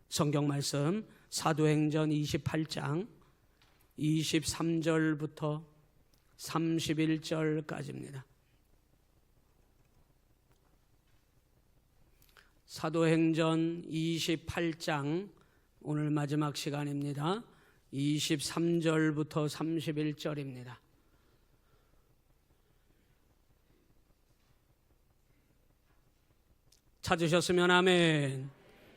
성경 말씀 사도행전 28장 23절부터 31절까지입니다. 사도행전 28장 오늘 마지막 시간입니다. 23절부터 31절입니다. 찾으셨으면 아멘.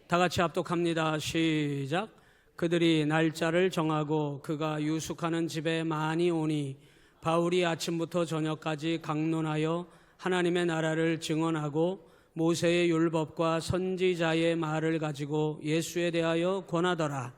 다 같이 합독합니다. 시작. 그들이 날짜를 정하고 그가 유숙하는 집에 많이 오니 바울이 아침부터 저녁까지 강론하여 하나님의 나라를 증언하고 모세의 율법과 선지자의 말을 가지고 예수에 대하여 권하더라.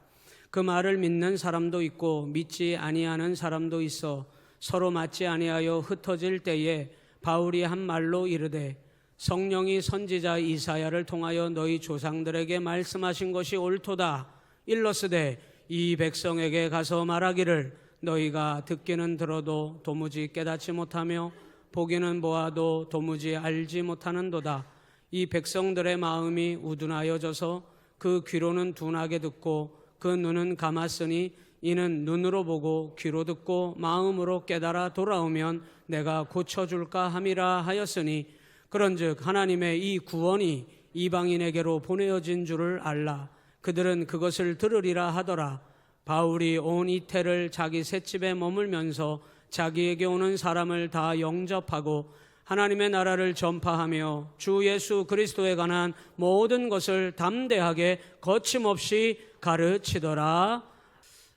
그 말을 믿는 사람도 있고 믿지 아니하는 사람도 있어 서로 맞지 아니하여 흩어질 때에 바울이 한 말로 이르되 성령이 선지자 이사야를 통하여 너희 조상들에게 말씀하신 것이 옳도다. 일러스되 이 백성에게 가서 말하기를 너희가 듣기는 들어도 도무지 깨닫지 못하며 보기는 보아도 도무지 알지 못하는도다. 이 백성들의 마음이 우둔하여져서 그 귀로는 둔하게 듣고 그 눈은 감았으니 이는 눈으로 보고 귀로 듣고 마음으로 깨달아 돌아오면 내가 고쳐줄까 함이라 하였으니 그런즉 하나님의 이 구원이 이방인에게로 보내어진 줄을 알라. 그들은 그것을 들으리라 하더라. 바울이 온 이태를 자기 셋집에 머물면서 자기에게 오는 사람을 다 영접하고 하나님의 나라를 전파하며 주 예수 그리스도에 관한 모든 것을 담대하게 거침없이 가르치더라.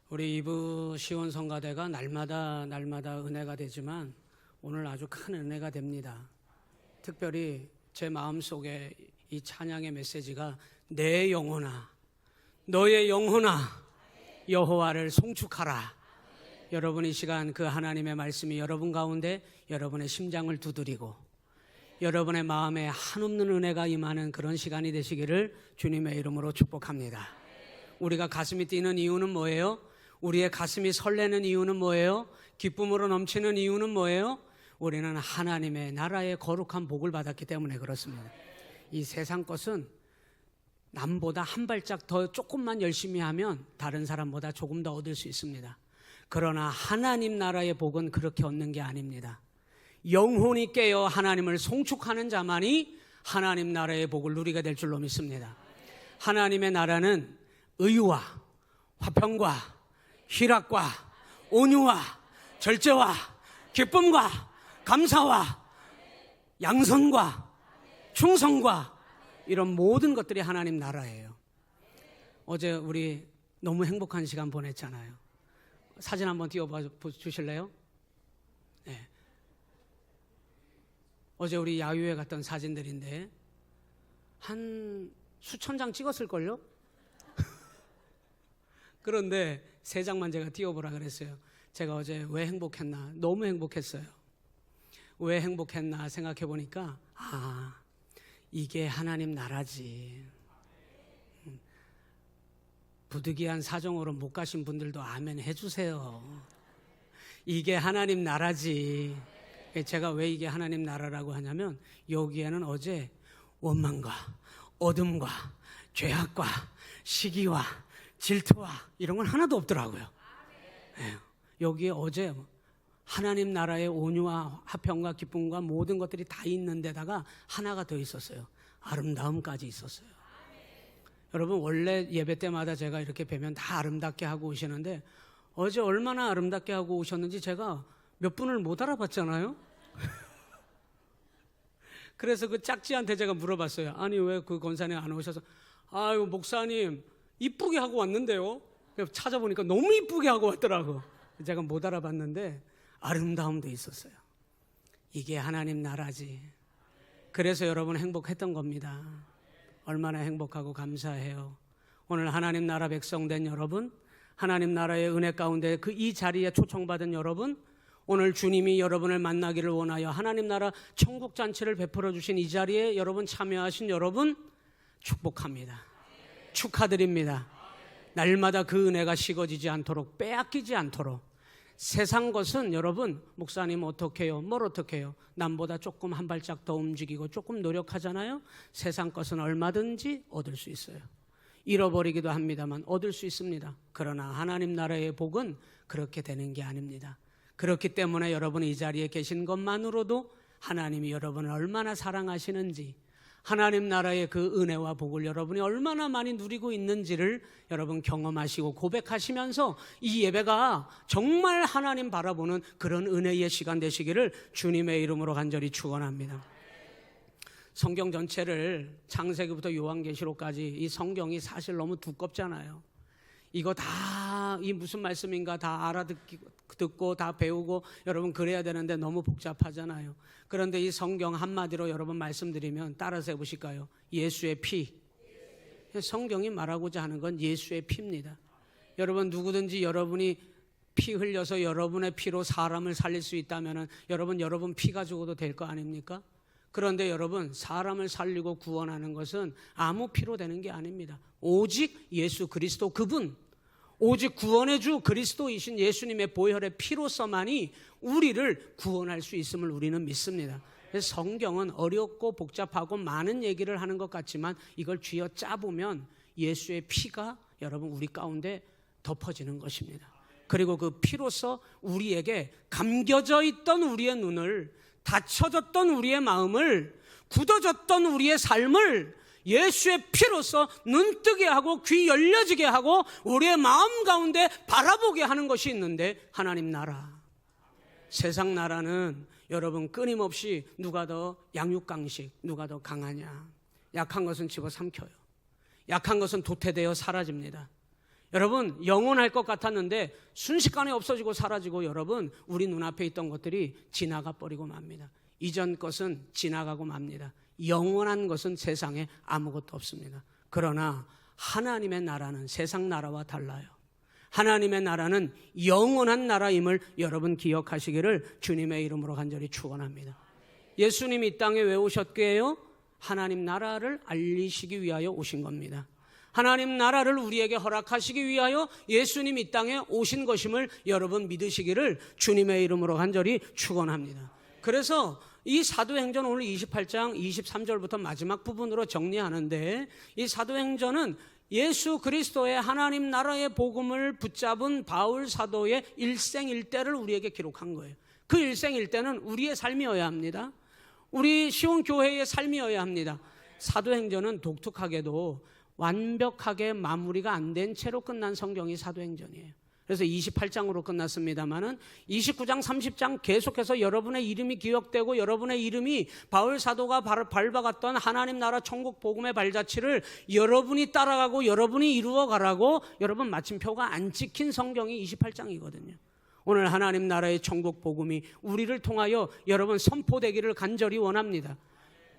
우리 이브 시온 성가대가 날마다 은혜가 되지만 오늘 아주 큰 은혜가 됩니다. 특별히 제 마음속에 이 찬양의 메시지가 내 영혼아 너의 영혼아 여호와를 송축하라. 여러분 이 시간 그 하나님의 말씀이 여러분 가운데 여러분의 심장을 두드리고 여러분의 마음에 한없는 은혜가 임하는 그런 시간이 되시기를 주님의 이름으로 축복합니다. 우리가 가슴이 뛰는 이유는 뭐예요? 우리의 가슴이 설레는 이유는 뭐예요? 기쁨으로 넘치는 이유는 뭐예요? 우리는 하나님의 나라의 거룩한 복을 받았기 때문에 그렇습니다. 이 세상 것은 남보다 한 발짝 더 조금만 열심히 하면 다른 사람보다 조금 더 얻을 수 있습니다. 그러나 하나님 나라의 복은 그렇게 얻는 게 아닙니다. 영혼이 깨어 하나님을 송축하는 자만이 하나님 나라의 복을 누리게 될 줄로 믿습니다. 하나님의 나라는 의와 화평과 희락과 온유와 절제와 기쁨과 감사와 양선과 충성과 이런 모든 것들이 하나님 나라예요. 어제 우리 너무 행복한 시간 보냈잖아요. 사진 한번 띄워봐 주실래요? 네. 어제 우리 야유회 갔던 사진들인데 한 수천 장 찍었을걸요? 그런데 3장만 제가 띄워보라 그랬어요. 제가 어제 왜 행복했나? 너무 행복했어요. 왜 행복했나 생각해 보니까 이게 하나님 나라지. 부득이한 사정으로 못 가신 분들도 아멘 해주세요. 이게 하나님 나라지. 제가 왜 이게 하나님 나라라고 하냐면 여기에는 어제 원망과 어둠과 죄악과 시기와 질투와 이런 건 하나도 없더라고요. 여기에 어제 하나님 나라의 온유와 화평과 기쁨과 모든 것들이 다 있는 데다가 하나가 더 있었어요. 아름다움까지 있었어요. 여러분 원래 예배 때마다 제가 이렇게 뵈면 다 아름답게 하고 오시는데 어제 얼마나 아름답게 하고 오셨는지 제가 몇 분을 못 알아봤잖아요. 그래서 그 짝지한테 제가 물어봤어요. 아니 왜 그 권사님 안 오셔서 아유 목사님 이쁘게 하고 왔는데요. 찾아보니까 너무 이쁘게 하고 왔더라고. 제가 못 알아봤는데 아름다움도 있었어요. 이게 하나님 나라지. 그래서 여러분 행복했던 겁니다. 얼마나 행복하고 감사해요. 오늘 하나님 나라 백성 된 여러분, 하나님 나라의 은혜 가운데 그 이 자리에 초청받은 여러분, 오늘 주님이 여러분을 만나기를 원하여 하나님 나라 천국 잔치를 베풀어 주신 이 자리에 여러분 참여하신 여러분 축복합니다. 축하드립니다. 날마다 그 은혜가 식어지지 않도록 빼앗기지 않도록 세상 것은 여러분 목사님 어떻게 해요? 뭘 어떻게 해요? 남보다 조금 한 발짝 더 움직이고 조금 노력하잖아요. 세상 것은 얼마든지 얻을 수 있어요. 잃어버리기도 합니다만 얻을 수 있습니다. 그러나 하나님 나라의 복은 그렇게 되는 게 아닙니다. 그렇기 때문에 여러분이 이 자리에 계신 것만으로도 하나님이 여러분을 얼마나 사랑하시는지, 하나님 나라의 그 은혜와 복을 여러분이 얼마나 많이 누리고 있는지를 여러분 경험하시고 고백하시면서 이 예배가 정말 하나님 바라보는 그런 은혜의 시간 되시기를 주님의 이름으로 간절히 축원합니다. 성경 전체를 창세기부터 요한계시록까지 이 성경이 사실 너무 두껍잖아요. 이거 다 이 무슨 말씀인가 다 알아듣고 다 배우고 여러분 그래야 되는데 너무 복잡하잖아요. 그런데 이 성경 한마디로 여러분 말씀드리면 따라서 해보실까요? 예수의 피. 성경이 말하고자 하는 건 예수의 피입니다. 여러분 누구든지 여러분이 피 흘려서 여러분의 피로 사람을 살릴 수 있다면 여러분 피 가지고도 될 거 아닙니까? 그런데 여러분 사람을 살리고 구원하는 것은 아무 피로 되는 게 아닙니다. 오직 예수 그리스도 그분, 오직 구원의 주 그리스도이신 예수님의 보혈의 피로서만이 우리를 구원할 수 있음을 우리는 믿습니다. 그래서 성경은 어렵고 복잡하고 많은 얘기를 하는 것 같지만 이걸 쥐어 짜보면 예수의 피가 여러분 우리 가운데 덮어지는 것입니다. 그리고 그 피로서 우리에게 감겨져 있던 우리의 눈을, 닫혀졌던 우리의 마음을, 굳어졌던 우리의 삶을 예수의 피로서 눈뜨게 하고 귀 열려지게 하고 우리의 마음 가운데 바라보게 하는 것이 있는데 하나님 나라. 세상 나라는 여러분 끊임없이 누가 더 양육강식, 누가 더 강하냐. 약한 것은 집어삼켜요. 약한 것은 도태되어 사라집니다. 여러분 영원할 것 같았는데 순식간에 없어지고 사라지고 여러분 우리 눈앞에 있던 것들이 지나가 버리고 맙니다. 이전 것은 지나가고 맙니다. 영원한 것은 세상에 아무것도 없습니다. 그러나 하나님의 나라는 세상 나라와 달라요. 하나님의 나라는 영원한 나라임을 여러분 기억하시기를 주님의 이름으로 간절히 축원합니다. 예수님이 이 땅에 왜 오셨게요? 하나님 나라를 알리시기 위하여 오신 겁니다. 하나님 나라를 우리에게 허락하시기 위하여 예수님 이 땅에 오신 것임을 여러분 믿으시기를 주님의 이름으로 간절히 축원합니다. 그래서 이 사도행전 오늘 28장 23절부터 마지막 부분으로 정리하는데 이 사도행전은 예수 그리스도의 하나님 나라의 복음을 붙잡은 바울 사도의 일생일대를 우리에게 기록한 거예요. 그 일생일대는 우리의 삶이어야 합니다. 우리 시온교회의 삶이어야 합니다. 사도행전은 독특하게도 완벽하게 마무리가 안 된 채로 끝난 성경이 사도행전이에요. 그래서 28장으로 끝났습니다만은 29장 30장 계속해서 여러분의 이름이 기억되고 여러분의 이름이 바울 사도가 밟아갔던 하나님 나라 천국 복음의 발자취를 여러분이 따라가고 여러분이 이루어가라고 여러분 마침표가 안 찍힌 성경이 28장이거든요. 오늘 하나님 나라의 천국 복음이 우리를 통하여 여러분 선포되기를 간절히 원합니다.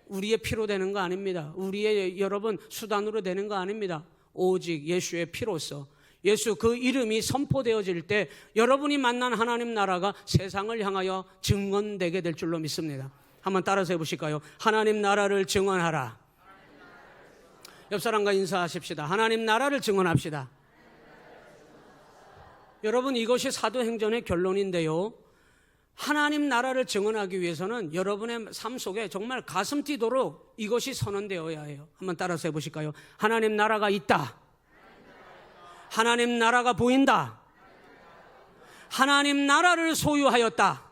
우리의 피로 되는 거 아닙니다. 우리의 여러분 수단으로 되는 거 아닙니다. 오직 예수의 피로서 예수 그 이름이 선포되어질 때 여러분이 만난 하나님 나라가 세상을 향하여 증언되게 될 줄로 믿습니다. 한번 따라서 해보실까요? 하나님 나라를 증언하라. 옆 사람과 인사하십시다. 하나님 나라를 증언합시다. 여러분 이것이 사도행전의 결론인데요. 하나님 나라를 증언하기 위해서는 여러분의 삶 속에 정말 가슴 뛰도록 이것이 선언되어야 해요. 한번 따라서 해보실까요? 하나님 나라가 있다. 하나님 나라가 보인다. 하나님 나라를 소유하였다.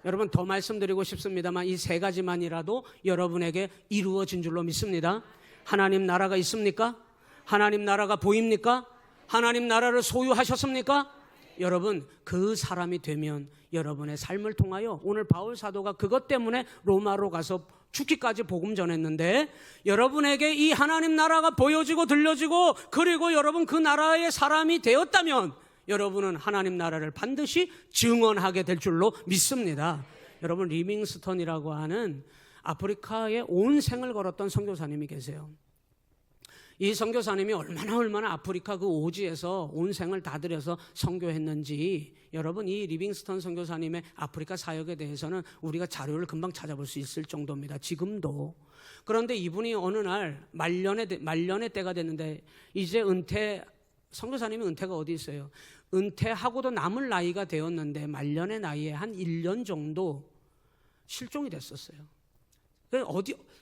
여러분 더 말씀드리고 싶습니다만 이 세 가지만이라도 여러분에게 이루어진 줄로 믿습니다. 하나님 나라가 있습니까? 하나님 나라가 보입니까? 하나님 나라를 소유하셨습니까? 여러분 그 사람이 되면 여러분의 삶을 통하여 오늘 바울 사도가 그것 때문에 로마로 가서 죽기까지 복음 전했는데 여러분에게 이 하나님 나라가 보여지고 들려지고 그리고 여러분 그 나라의 사람이 되었다면 여러분은 하나님 나라를 반드시 증언하게 될 줄로 믿습니다. 여러분 리빙스턴이라고 하는 아프리카에 온 생을 걸었던 선교사님이 계세요. 이 선교사님이 얼마나 아프리카 그 오지에서 온 생을 다 들여서 선교했는지 여러분 이 리빙스턴 선교사님의 아프리카 사역에 대해서는 우리가 자료를 금방 찾아볼 수 있을 정도입니다. 지금도. 그런데 이분이 어느 날 말년의 때가 됐는데 이제 선교사님이 은퇴가 어디 있어요? 은퇴하고도 남을 나이가 되었는데 말년의 나이에 한 1년 정도 실종이 됐었어요.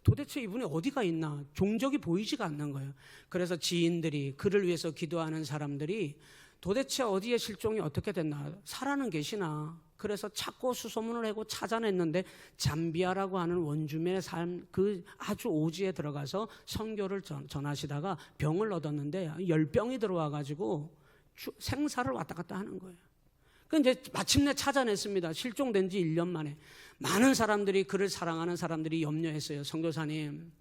도대체 이분이 어디가 있나? 종적이 보이지가 않는 거예요. 그래서 지인들이, 그를 위해서 기도하는 사람들이 도대체 어디에 실종이 어떻게 됐나? 살아는 계시나? 그래서 찾고 수소문을 하고 찾아냈는데 잠비아라고 하는 원주민의 삶, 그 아주 오지에 들어가서 선교를 전하시다가 병을 얻었는데 열병이 들어와가지고 생사를 왔다 갔다 하는 거예요. 그 이제 마침내 찾아냈습니다. 실종된 지 1년 만에. 많은 사람들이, 그를 사랑하는 사람들이 염려했어요. 선교사님,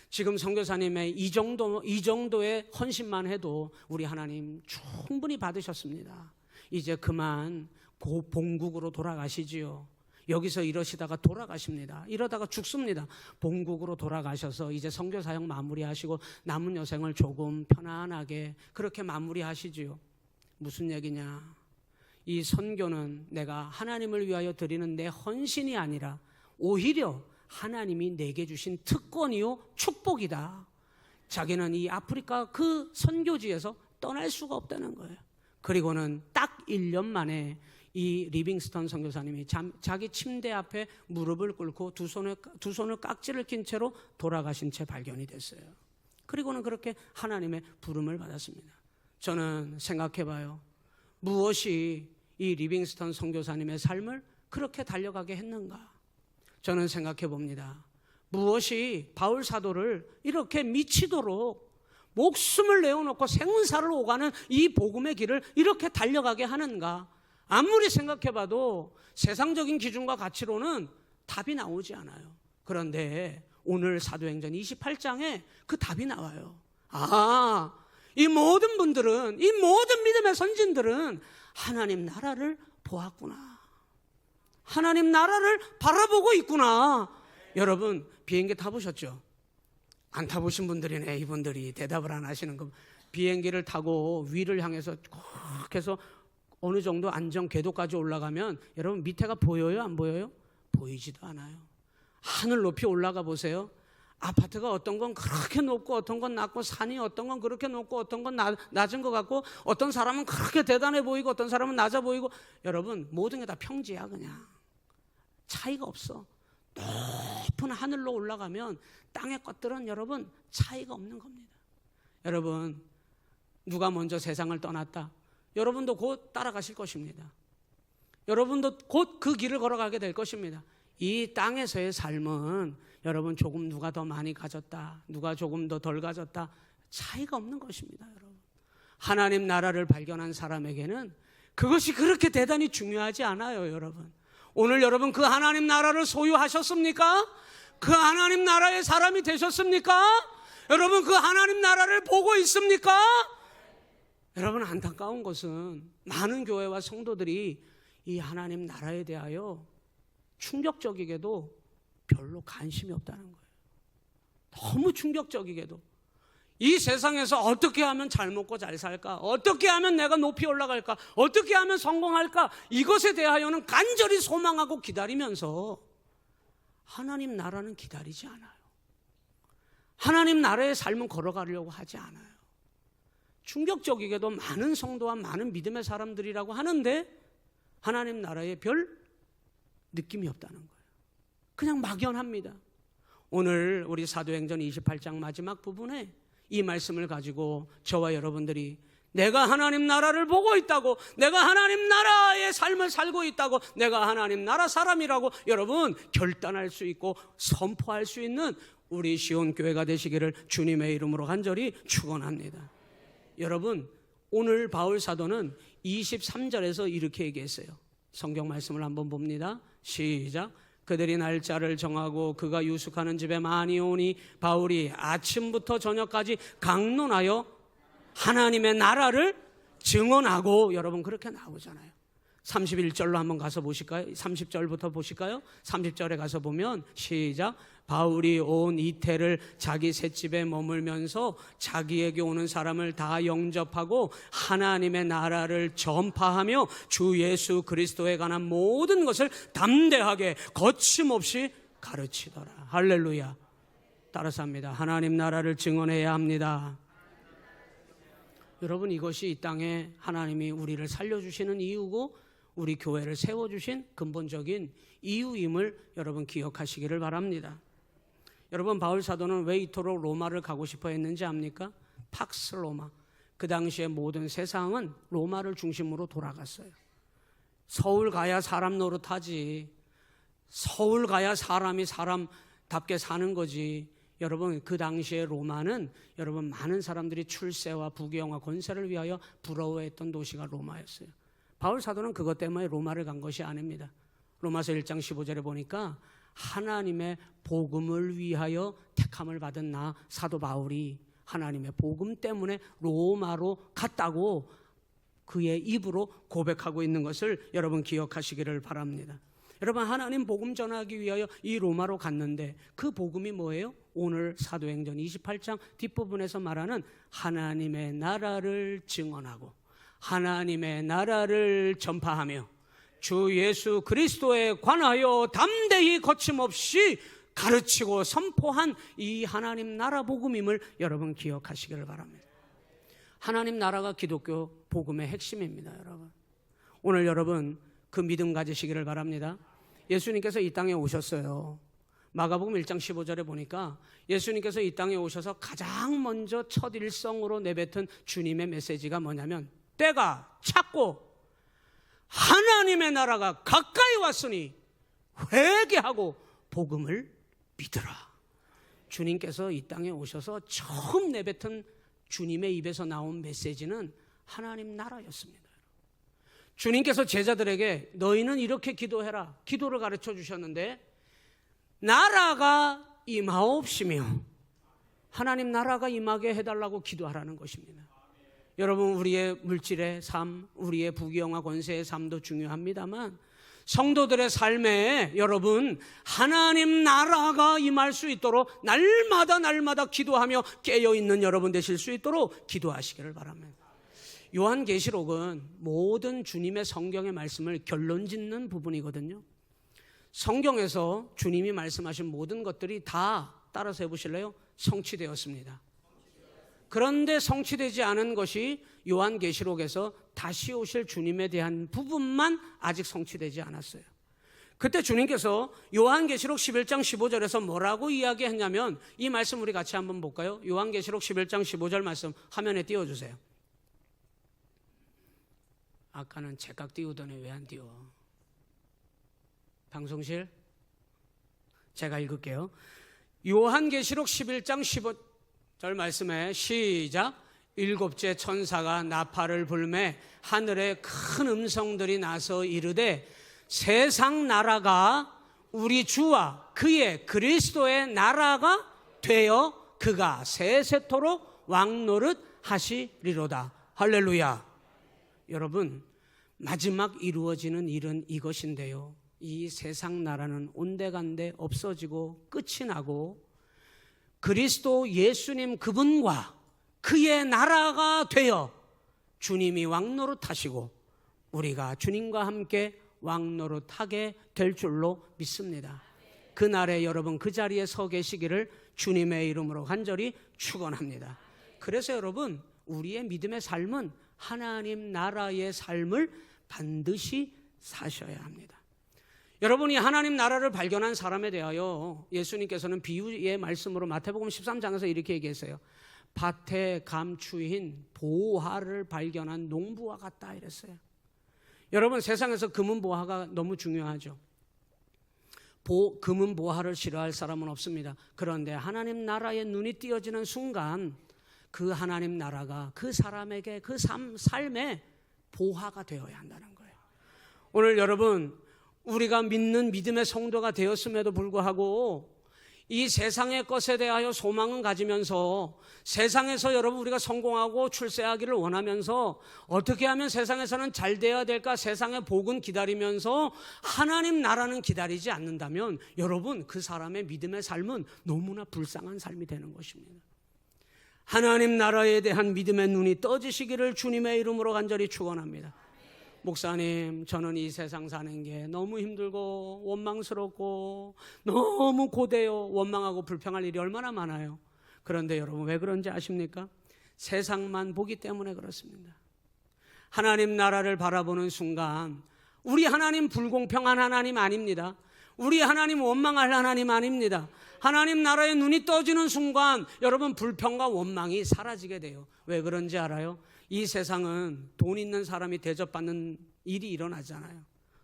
지금 선교사님의 이 정도의 헌신만 해도 우리 하나님 충분히 받으셨습니다. 이제 그만 본국으로 돌아가시지요. 여기서 이러시다가 돌아가십니다. 이러다가 죽습니다. 본국으로 돌아가셔서 이제 선교 사역 마무리하시고 남은 여생을 조금 편안하게 그렇게 마무리하시지요. 무슨 얘기냐? 이 선교는 내가 하나님을 위하여 드리는 내 헌신이 아니라 오히려 하나님이 내게 주신 특권이요 축복이다. 자기는 이 아프리카 그 선교지에서 떠날 수가 없다는 거예요. 그리고는 딱 1년 만에 이 리빙스턴 선교사님이 자기 침대 앞에 무릎을 꿇고 두 손을 깍지를 낀 채로 돌아가신 채 발견이 됐어요. 그리고는 그렇게 하나님의 부름을 받았습니다. 저는 생각해봐요. 무엇이 이 리빙스턴 선교사님의 삶을 그렇게 달려가게 했는가? 저는 생각해 봅니다. 무엇이 바울 사도를 이렇게 미치도록 목숨을 내어놓고 생사를 오가는 이 복음의 길을 이렇게 달려가게 하는가? 아무리 생각해봐도 세상적인 기준과 가치로는 답이 나오지 않아요. 그런데 오늘 사도행전 28장에 그 답이 나와요. 이 모든 분들은, 이 모든 믿음의 선진들은 하나님 나라를 보았구나. 하나님 나라를 바라보고 있구나. 여러분, 비행기 타보셨죠? 안 타보신 분들이네. 이분들이 대답을 안 하시는 거. 비행기를 타고 위를 향해서 꼭 해서 어느 정도 안전 궤도까지 올라가면 여러분 밑에가 보여요? 안 보여요? 보이지도 않아요. 하늘 높이 올라가 보세요. 아파트가 어떤 건 그렇게 높고 어떤 건 낮고, 산이 어떤 건 그렇게 높고 어떤 건 낮은 것 같고, 어떤 사람은 그렇게 대단해 보이고 어떤 사람은 낮아 보이고, 여러분 모든 게 다 평지야. 그냥 차이가 없어. 높은 하늘로 올라가면 땅의 것들은 여러분 차이가 없는 겁니다. 여러분, 누가 먼저 세상을 떠났다, 여러분도 곧 따라가실 것입니다. 여러분도 곧 그 길을 걸어가게 될 것입니다. 이 땅에서의 삶은 여러분 조금 누가 더 많이 가졌다, 누가 조금 더 덜 가졌다, 차이가 없는 것입니다. 여러분, 하나님 나라를 발견한 사람에게는 그것이 그렇게 대단히 중요하지 않아요. 여러분, 오늘 여러분 그 하나님 나라를 소유하셨습니까? 그 하나님 나라의 사람이 되셨습니까? 여러분 그 하나님 나라를 보고 있습니까? 여러분, 안타까운 것은 많은 교회와 성도들이 이 하나님 나라에 대하여 충격적이게도 별로 관심이 없다는 거예요. 너무 충격적이게도 이 세상에서 어떻게 하면 잘 먹고 잘 살까, 어떻게 하면 내가 높이 올라갈까, 어떻게 하면 성공할까, 이것에 대하여는 간절히 소망하고 기다리면서 하나님 나라는 기다리지 않아요. 하나님 나라의 삶은 걸어가려고 하지 않아요. 충격적이게도 많은 성도와 많은 믿음의 사람들이라고 하는데 하나님 나라에 별 느낌이 없다는 거예요. 그냥 막연합니다. 오늘 우리 사도행전 28장 마지막 부분에 이 말씀을 가지고 저와 여러분들이 내가 하나님 나라를 보고 있다고, 내가 하나님 나라의 삶을 살고 있다고, 내가 하나님 나라 사람이라고 여러분 결단할 수 있고 선포할 수 있는 우리 시온교회가 되시기를 주님의 이름으로 간절히 축원합니다. 여러분, 오늘 바울 사도는 23절에서 이렇게 얘기했어요. 성경 말씀을 한번 봅니다. 시작. 그들이 날짜를 정하고 그가 유숙하는 집에 많이 오니 바울이 아침부터 저녁까지 강론하여 하나님의 나라를 증언하고, 여러분 그렇게 나오잖아요. 31절로 한번 가서 보실까요? 30절부터 보실까요? 30절에 가서 보면 시작. 바울이 온 이태를 자기 셋집에 머물면서 자기에게 오는 사람을 다 영접하고 하나님의 나라를 전파하며 주 예수 그리스도에 관한 모든 것을 담대하게 거침없이 가르치더라. 할렐루야. 따라서 합니다. 하나님 나라를 증언해야 합니다. 여러분, 이것이 이 땅에 하나님이 우리를 살려주시는 이유고 우리 교회를 세워주신 근본적인 이유임을 여러분 기억하시기를 바랍니다. 여러분, 바울 사도는 왜 이토록 로마를 가고 싶어 했는지 압니까? 팍스 로마. 그 당시에 모든 세상은 로마를 중심으로 돌아갔어요. 서울 가야 사람 노릇하지. 서울 가야 사람이 사람답게 사는 거지. 여러분, 그 당시에 로마는 여러분 많은 사람들이 출세와 부귀영화 권세를 위하여 부러워했던 도시가 로마였어요. 바울 사도는 그것 때문에 로마를 간 것이 아닙니다. 로마서 1장 15절에 보니까 하나님의 복음을 위하여 택함을 받은 나 사도 바울이 하나님의 복음 때문에 로마로 갔다고 그의 입으로 고백하고 있는 것을 여러분 기억하시기를 바랍니다. 여러분, 하나님 복음 전하기 위하여 이 로마로 갔는데 그 복음이 뭐예요? 오늘 사도행전 28장 뒷부분에서 말하는 하나님의 나라를 증언하고 하나님의 나라를 전파하며 주 예수 그리스도에 관하여 담대히 거침없이 가르치고 선포한 이 하나님 나라 복음임을 여러분 기억하시기를 바랍니다. 하나님 나라가 기독교 복음의 핵심입니다. 여러분, 오늘 여러분 그 믿음 가지시기를 바랍니다. 예수님께서 이 땅에 오셨어요. 마가복음 1장 15절에 보니까 예수님께서 이 땅에 오셔서 가장 먼저 첫 일성으로 내뱉은 주님의 메시지가 뭐냐면 때가 찼고 하나님의 나라가 가까이 왔으니 회개하고 복음을 믿으라. 주님께서 이 땅에 오셔서 처음 내뱉은 주님의 입에서 나온 메시지는 하나님 나라였습니다. 주님께서 제자들에게 너희는 이렇게 기도해라, 기도를 가르쳐 주셨는데 나라가 임하옵시며 하나님 나라가 임하게 해달라고 기도하라는 것입니다. 여러분, 우리의 물질의 삶, 우리의 부귀영화 권세의 삶도 중요합니다만 성도들의 삶에 여러분 하나님 나라가 임할 수 있도록 날마다 기도하며 깨어있는 여러분 되실 수 있도록 기도하시기를 바랍니다. 요한계시록은 모든 주님의 성경의 말씀을 결론짓는 부분이거든요. 성경에서 주님이 말씀하신 모든 것들이 다 따라서 해보실래요? 성취되었습니다. 그런데 성취되지 않은 것이 요한계시록에서 다시 오실 주님에 대한 부분만 아직 성취되지 않았어요. 그때 주님께서 요한계시록 11장 15절에서 뭐라고 이야기했냐면 이 말씀 우리 같이 한번 볼까요? 요한계시록 11장 15절 말씀 화면에 띄워주세요. 아까는 제각 띄우더니 왜 안 띄워? 방송실? 제가 읽을게요. 요한계시록 11장 15절 말씀에 시작. 일곱째 천사가 나팔을 불매 하늘에 큰 음성들이 나서 이르되 세상 나라가 우리 주와 그의 그리스도의 나라가 되어 그가 세세토록 왕노릇 하시리로다. 할렐루야. 여러분, 마지막 이루어지는 일은 이것인데요, 이 세상 나라는 온데간데 없어지고 끝이 나고 그리스도 예수님 그분과 그의 나라가 되어 주님이 왕노릇하시고 우리가 주님과 함께 왕노릇하게 될 줄로 믿습니다. 그날에 여러분 그 자리에 서 계시기를 주님의 이름으로 간절히 축원합니다. 그래서 여러분, 우리의 믿음의 삶은 하나님 나라의 삶을 반드시 사셔야 합니다. 여러분이 하나님 나라를 발견한 사람에 대하여 예수님께서는 비유의 말씀으로 마태복음 13장에서 이렇게 얘기했어요. 밭에 감추인 보화를 발견한 농부와 같다 이랬어요. 여러분, 세상에서 금은 보화가 너무 중요하죠. 금은 보화를 싫어할 사람은 없습니다. 그런데 하나님 나라의 눈이 띄어지는 순간 그 하나님 나라가 그 사람에게 그 삶에 보화가 되어야 한다는 거예요. 오늘 여러분, 우리가 믿는 믿음의 성도가 되었음에도 불구하고 이 세상의 것에 대하여 소망은 가지면서 세상에서 여러분 우리가 성공하고 출세하기를 원하면서 어떻게 하면 세상에서는 잘 돼야 될까, 세상의 복은 기다리면서 하나님 나라는 기다리지 않는다면 여러분 그 사람의 믿음의 삶은 너무나 불쌍한 삶이 되는 것입니다. 하나님 나라에 대한 믿음의 눈이 떠지시기를 주님의 이름으로 간절히 축원합니다. 목사님, 저는 이 세상 사는 게 너무 힘들고 원망스럽고 너무 고되요. 원망하고 불평할 일이 얼마나 많아요. 그런데 여러분 왜 그런지 아십니까? 세상만 보기 때문에 그렇습니다. 하나님 나라를 바라보는 순간 우리 하나님 불공평한 하나님 아닙니다. 우리 하나님 원망할 하나님 아닙니다. 하나님 나라에 눈이 떠지는 순간 여러분 불평과 원망이 사라지게 돼요. 왜 그런지 알아요? 이 세상은 돈 있는 사람이 대접받는 일이 일어나잖아요.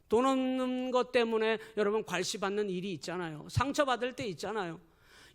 돈 없는 것 때문에 여러분 괄시받는 일이 있잖아요. 상처받을 때 있잖아요.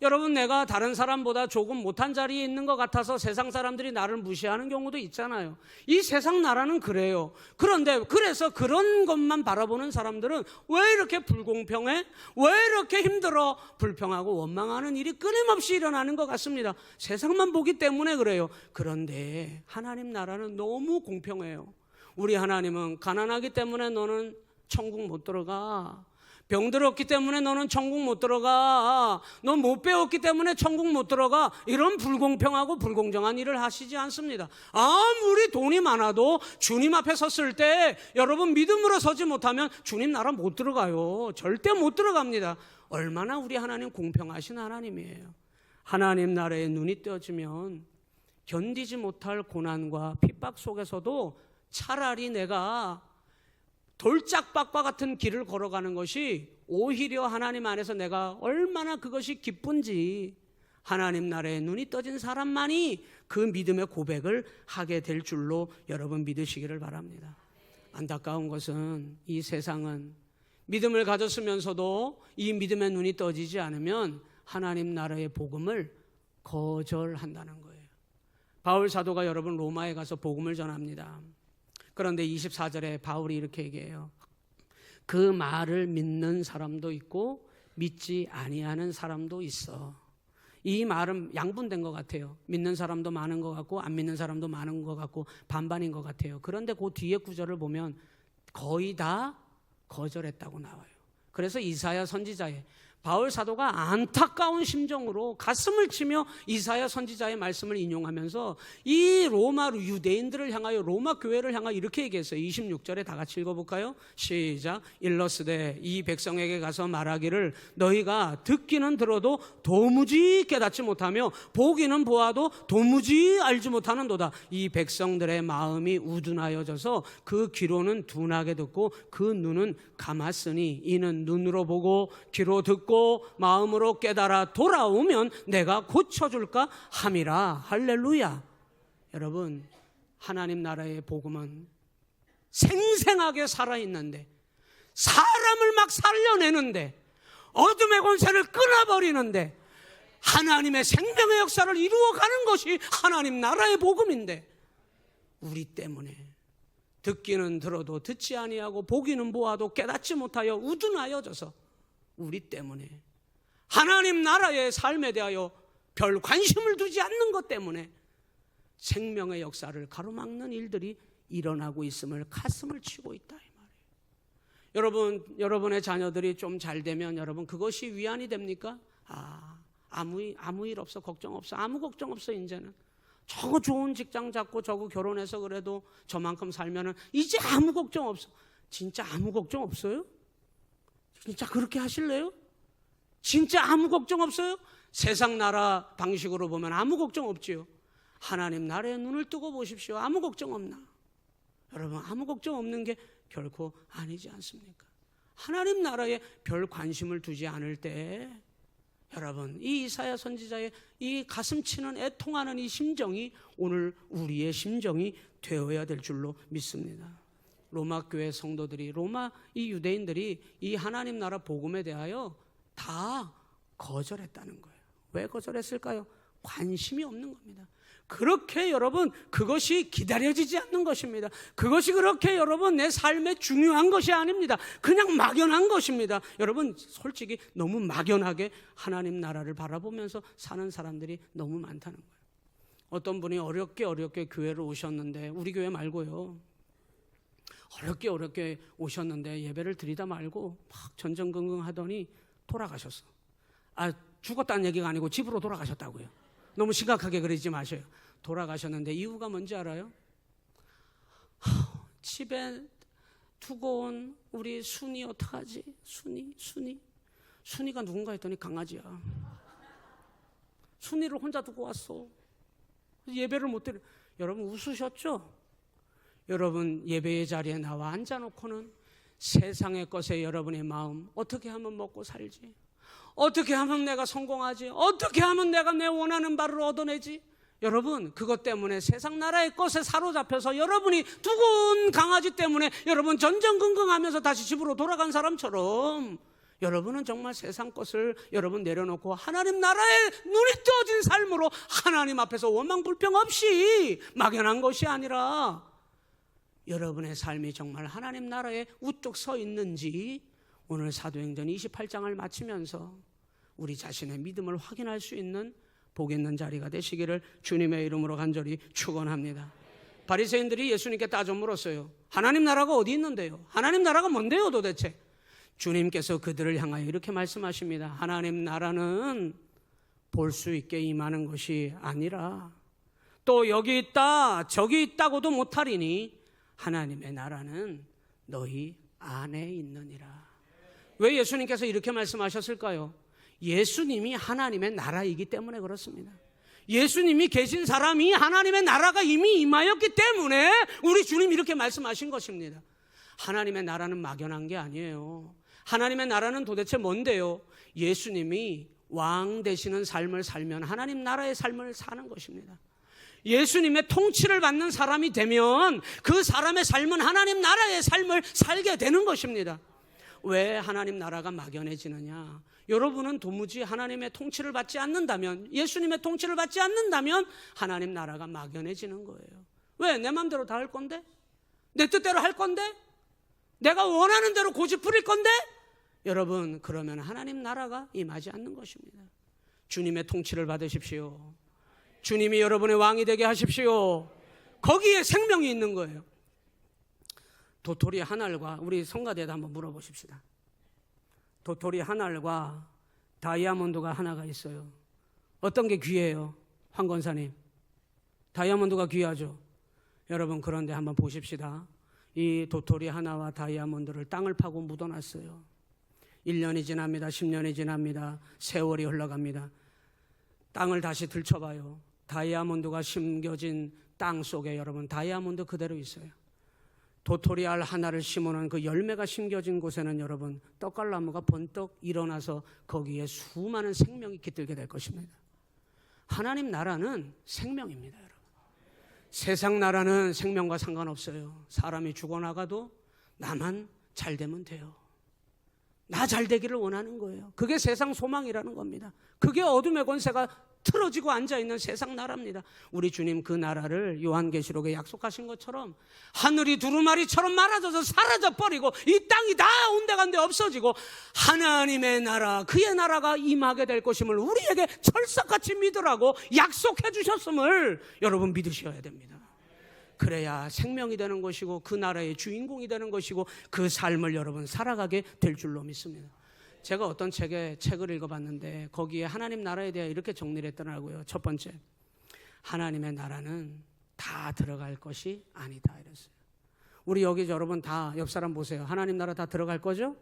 여러분 내가 다른 사람보다 조금 못한 자리에 있는 것 같아서 세상 사람들이 나를 무시하는 경우도 있잖아요. 이 세상 나라는 그래요. 그런데 그래서 그런 것만 바라보는 사람들은 왜 이렇게 불공평해? 왜 이렇게 힘들어? 불평하고 원망하는 일이 끊임없이 일어나는 것 같습니다. 세상만 보기 때문에 그래요. 그런데 하나님 나라는 너무 공평해요. 우리 하나님은 가난하기 때문에 너는 천국 못 들어가. 병들었기 때문에 너는 천국 못 들어가. 넌 못 배웠기 때문에 천국 못 들어가. 이런 불공평하고 불공정한 일을 하시지 않습니다. 아무리 돈이 많아도 주님 앞에 섰을 때 여러분 믿음으로 서지 못하면 주님 나라 못 들어가요. 절대 못 들어갑니다. 얼마나 우리 하나님 공평하신 하나님이에요. 하나님 나라에 눈이 떠지면 견디지 못할 고난과 핍박 속에서도 차라리 내가 돌짝박과 같은 길을 걸어가는 것이 오히려 하나님 안에서 내가 얼마나 그것이 기쁜지 하나님 나라에 눈이 떠진 사람만이 그 믿음의 고백을 하게 될 줄로 여러분 믿으시기를 바랍니다. 안타까운 것은 이 세상은 믿음을 가졌으면서도 이 믿음의 눈이 떠지지 않으면 하나님 나라의 복음을 거절한다는 거예요. 바울 사도가 여러분 로마에 가서 복음을 전합니다. 그런데 24절에 바울이 이렇게 얘기해요. 그 말을 믿는 사람도 있고 믿지 아니하는 사람도 있어. 이 말은 양분된 것 같아요. 믿는 사람도 많은 것 같고 안 믿는 사람도 많은 것 같고 반반인 것 같아요. 그런데 그 뒤에 구절을 보면 거의 다 거절했다고 나와요. 그래서 이사야 선지자의 바울 사도가 안타까운 심정으로 가슴을 치며 이사야 선지자의 말씀을 인용하면서 이 로마 유대인들을 향하여 로마 교회를 향하여 이렇게 얘기했어요. 26절에 다 같이 읽어볼까요? 시작. 일러스되 이 백성에게 가서 말하기를 너희가 듣기는 들어도 도무지 깨닫지 못하며 보기는 보아도 도무지 알지 못하는도다. 이 백성들의 마음이 우둔하여져서 그 귀로는 둔하게 듣고 그 눈은 감았으니 이는 눈으로 보고 귀로 듣고 마음으로 깨달아 돌아오면 내가 고쳐줄까 함이라. 할렐루야. 여러분 하나님 나라의 복음은 생생하게 살아있는데 사람을 막 살려내는데 어둠의 권세를 끊어버리는데 하나님의 생명의 역사를 이루어가는 것이 하나님 나라의 복음인데 우리 때문에 듣기는 들어도 듣지 아니하고 보기는 보아도 깨닫지 못하여 우둔하여져서 우리 때문에 하나님 나라의 삶에 대하여 별 관심을 두지 않는 것 때문에 생명의 역사를 가로막는 일들이 일어나고 있음을 가슴을 치고 있다 이 말이에요. 여러분의 자녀들이 좀 잘 되면 여러분 그것이 위안이 됩니까? 아무 일 없어, 걱정 없어, 아무 걱정 없어. 이제는 저거 좋은 직장 잡고 저거 결혼해서 그래도 저만큼 살면은 이제 아무 걱정 없어. 진짜 아무 걱정 없어요? 진짜 그렇게 하실래요? 진짜 아무 걱정 없어요? 세상 나라 방식으로 보면 아무 걱정 없지요. 하나님 나라에 눈을 뜨고 보십시오. 아무 걱정 없나? 여러분 아무 걱정 없는 게 결코 아니지 않습니까? 하나님 나라에 별 관심을 두지 않을 때 여러분 이 이사야 선지자의 이 가슴 치는 애통하는 이 심정이 오늘 우리의 심정이 되어야 될 줄로 믿습니다. 로마 교회 성도들이 로마 이 유대인들이 이 하나님 나라 복음에 대하여 다 거절했다는 거예요. 왜 거절했을까요? 관심이 없는 겁니다. 그렇게 여러분 그것이 기다려지지 않는 것입니다. 그것이 그렇게 여러분 내 삶에 중요한 것이 아닙니다. 그냥 막연한 것입니다. 여러분 솔직히 너무 막연하게 하나님 나라를 바라보면서 사는 사람들이 너무 많다는 거예요. 어떤 분이 어렵게 교회를 오셨는데 우리 교회 말고요. 어렵게 오셨는데 예배를 드리다 말고 막 전전긍긍 하더니 돌아가셨어. 죽었다는 얘기가 아니고 집으로 돌아가셨다고요. 너무 심각하게 그러지 마셔요. 돌아가셨는데 이유가 뭔지 알아요? 집에 두고 온 우리 순이 어떡하지? 순이가 누군가 했더니 강아지야. 순이를 혼자 두고 왔어. 예배를 못 드려. 여러분 웃으셨죠? 여러분 예배의 자리에 나와 앉아놓고는 세상의 것에 여러분의 마음, 어떻게 하면 먹고 살지? 어떻게 하면 내가 성공하지? 어떻게 하면 내가 내 원하는 바를 얻어내지? 여러분, 그것 때문에 세상 나라의 것에 사로잡혀서 여러분이 두근 강아지 때문에 여러분 전전긍긍하면서 다시 집으로 돌아간 사람처럼 여러분은 정말 세상 것을 여러분 내려놓고 하나님 나라에 눈이 떠진 삶으로 하나님 앞에서 원망 불평 없이 막연한 것이 아니라 여러분의 삶이 정말 하나님 나라에 우뚝 서 있는지 오늘 사도행전 28장을 마치면서 우리 자신의 믿음을 확인할 수 있는 복 있는 자리가 되시기를 주님의 이름으로 간절히 축원합니다. 바리새인들이 예수님께 따져 물었어요. 하나님 나라가 어디 있는데요? 하나님 나라가 뭔데요 도대체? 주님께서 그들을 향하여 이렇게 말씀하십니다. 하나님 나라는 볼 수 있게 임하는 것이 아니라 또 여기 있다 저기 있다고도 못하리니 하나님의 나라는 너희 안에 있느니라. 왜 예수님께서 이렇게 말씀하셨을까요? 예수님이 하나님의 나라이기 때문에 그렇습니다. 예수님이 계신 사람이 하나님의 나라가 이미 임하였기 때문에 우리 주님 이렇게 말씀하신 것입니다. 하나님의 나라는 막연한 게 아니에요. 하나님의 나라는 도대체 뭔데요? 예수님이 왕 되시는 삶을 살면 하나님 나라의 삶을 사는 것입니다. 예수님의 통치를 받는 사람이 되면 그 사람의 삶은 하나님 나라의 삶을 살게 되는 것입니다. 왜 하나님 나라가 막연해지느냐? 여러분은 도무지 하나님의 통치를 받지 않는다면, 예수님의 통치를 받지 않는다면 하나님 나라가 막연해지는 거예요. 왜? 내 마음대로 다 할 건데? 내 뜻대로 할 건데? 내가 원하는 대로 고집 부릴 건데? 여러분, 그러면 하나님 나라가 임하지 않는 것입니다. 주님의 통치를 받으십시오. 주님이 여러분의 왕이 되게 하십시오. 거기에 생명이 있는 거예요. 도토리 한 알과, 우리 성가대에다 한번 물어보십시다. 도토리 한 알과 다이아몬드가 하나가 있어요. 어떤 게 귀해요? 황 권사님, 다이아몬드가 귀하죠. 여러분, 그런데 한번 보십시다. 이 도토리 하나와 다이아몬드를 땅을 파고 묻어놨어요. 1년이 지납니다. 10년이 지납니다. 세월이 흘러갑니다. 땅을 다시 들춰봐요. 다이아몬드가 심겨진 땅 속에 여러분 다이아몬드 그대로 있어요. 도토리 알 하나를 심어놓은 그 열매가 심겨진 곳에는 여러분 떡갈나무가 번떡 일어나서 거기에 수많은 생명이 깃들게 될 것입니다. 하나님 나라는 생명입니다. 여러분, 세상 나라는 생명과 상관없어요. 사람이 죽어나가도 나만 잘 되면 돼요. 나 잘 되기를 원하는 거예요. 그게 세상 소망이라는 겁니다. 그게 어둠의 권세가 틀어지고 앉아있는 세상 나라입니다. 우리 주님 그 나라를 요한계시록에 약속하신 것처럼 하늘이 두루마리처럼 말아져서 사라져버리고 이 땅이 다 온데간데 없어지고 하나님의 나라, 그의 나라가 임하게 될 것임을 우리에게 철석같이 믿으라고 약속해 주셨음을 여러분 믿으셔야 됩니다. 그래야 생명이 되는 것이고 그 나라의 주인공이 되는 것이고 그 삶을 여러분 살아가게 될 줄로 믿습니다. 제가 어떤 책을 읽어봤는데 거기에 하나님 나라에 대해 이렇게 정리를 했더라고요. 첫 번째, 하나님의 나라는 다 들어갈 것이 아니다 이랬어요. 우리 여기 여러분 다 옆 사람 보세요. 하나님 나라 다 들어갈 거죠?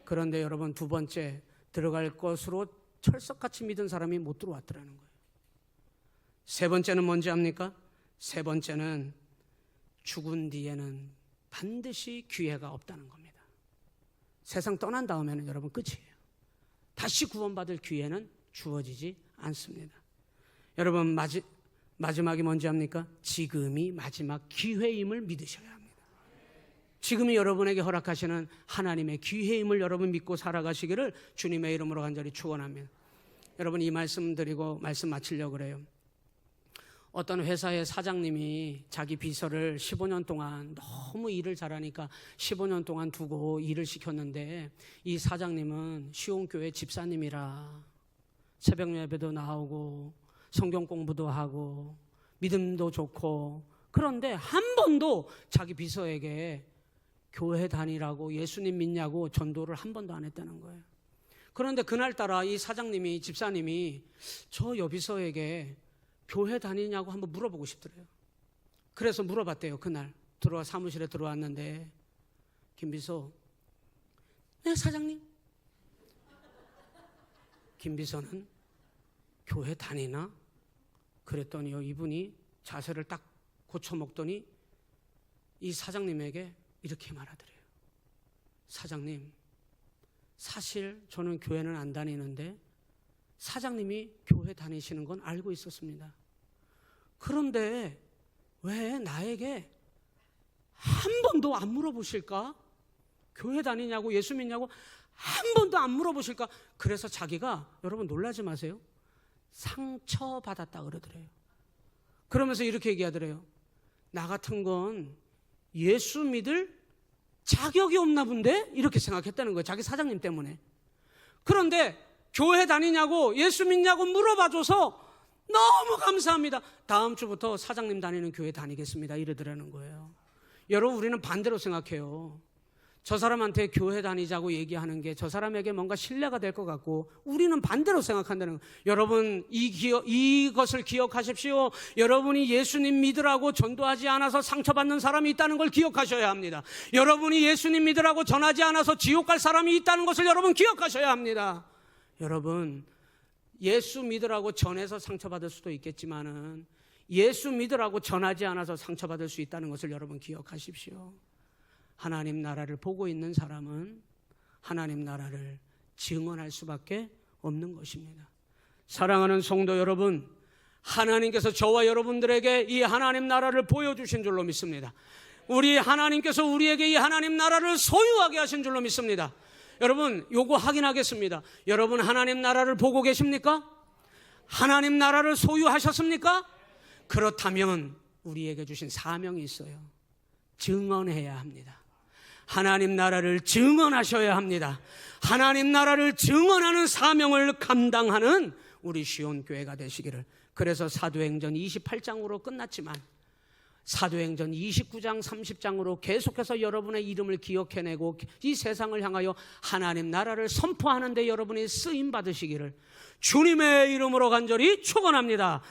그런데 여러분 두 번째, 들어갈 것으로 철석같이 믿은 사람이 못 들어왔더라는 거예요. 세 번째는 뭔지 압니까? 세 번째는 죽은 뒤에는 반드시 기회가 없다는 겁니다. 세상 떠난 다음에는 여러분 끝이에요. 다시 구원받을 기회는 주어지지 않습니다. 여러분 마지막이 뭔지 압니까? 지금이 마지막 기회임을 믿으셔야 합니다. 지금이 여러분에게 허락하시는 하나님의 기회임을 여러분 믿고 살아가시기를 주님의 이름으로 간절히 축원합니다. 여러분 이 말씀 드리고 말씀 마치려고 그래요. 어떤 회사의 사장님이 자기 비서를 15년 동안 너무 일을 잘하니까 15년 동안 두고 일을 시켰는데 이 사장님은 시온교회 집사님이라 새벽 예배도 나오고 성경 공부도 하고 믿음도 좋고 그런데 한 번도 자기 비서에게 교회 다니라고 예수님 믿냐고 전도를 한 번도 안 했다는 거예요. 그런데 그날따라 이 사장님이 집사님이 저 여비서에게 교회 다니냐고 한번 물어보고 싶더래요. 그래서 물어봤대요. 그날 사무실에 들어왔는데 김비서, 네 사장님. 김비서는 교회 다니나? 그랬더니요 이분이 자세를 딱 고쳐먹더니 이 사장님에게 이렇게 말하더래요. 사장님, 사실 저는 교회는 안 다니는데 사장님이 교회 다니시는 건 알고 있었습니다. 그런데 왜 나에게 한 번도 안 물어보실까? 교회 다니냐고 예수 믿냐고 한 번도 안 물어보실까? 그래서 자기가, 여러분 놀라지 마세요, 상처받았다 그러더래요. 그러면서 이렇게 얘기하더래요. 나 같은 건 예수 믿을 자격이 없나 본데? 이렇게 생각했다는 거예요. 자기 사장님 때문에. 그런데 교회 다니냐고 예수 믿냐고 물어봐줘서 너무 감사합니다. 다음 주부터 사장님 다니는 교회 다니겠습니다. 이러더라는 거예요. 여러분, 우리는 반대로 생각해요. 저 사람한테 교회 다니자고 얘기하는 게 저 사람에게 뭔가 신뢰가 될 것 같고, 우리는 반대로 생각한다는 거예요. 여러분, 이것을 기억하십시오. 여러분이 예수님 믿으라고 전도하지 않아서 상처받는 사람이 있다는 걸 기억하셔야 합니다. 여러분이 예수님 믿으라고 전하지 않아서 지옥 갈 사람이 있다는 것을 여러분 기억하셔야 합니다. 여러분, 예수 믿으라고 전해서 상처받을 수도 있겠지만은 예수 믿으라고 전하지 않아서 상처받을 수 있다는 것을 여러분 기억하십시오. 하나님 나라를 보고 있는 사람은 하나님 나라를 증언할 수밖에 없는 것입니다. 사랑하는 성도 여러분, 하나님께서 저와 여러분들에게 이 하나님 나라를 보여주신 줄로 믿습니다. 우리 하나님께서 우리에게 이 하나님 나라를 소유하게 하신 줄로 믿습니다. 여러분, 요거 확인하겠습니다. 여러분, 하나님 나라를 보고 계십니까? 하나님 나라를 소유하셨습니까? 그렇다면 우리에게 주신 사명이 있어요. 증언해야 합니다. 하나님 나라를 증언하셔야 합니다. 하나님 나라를 증언하는 사명을 감당하는 우리 시온교회가 되시기를. 그래서 사도행전 28장으로 끝났지만 사도행전 29장 30장으로 계속해서 여러분의 이름을 기억해내고 이 세상을 향하여 하나님 나라를 선포하는 데 여러분이 쓰임 받으시기를 주님의 이름으로 간절히 축원합니다.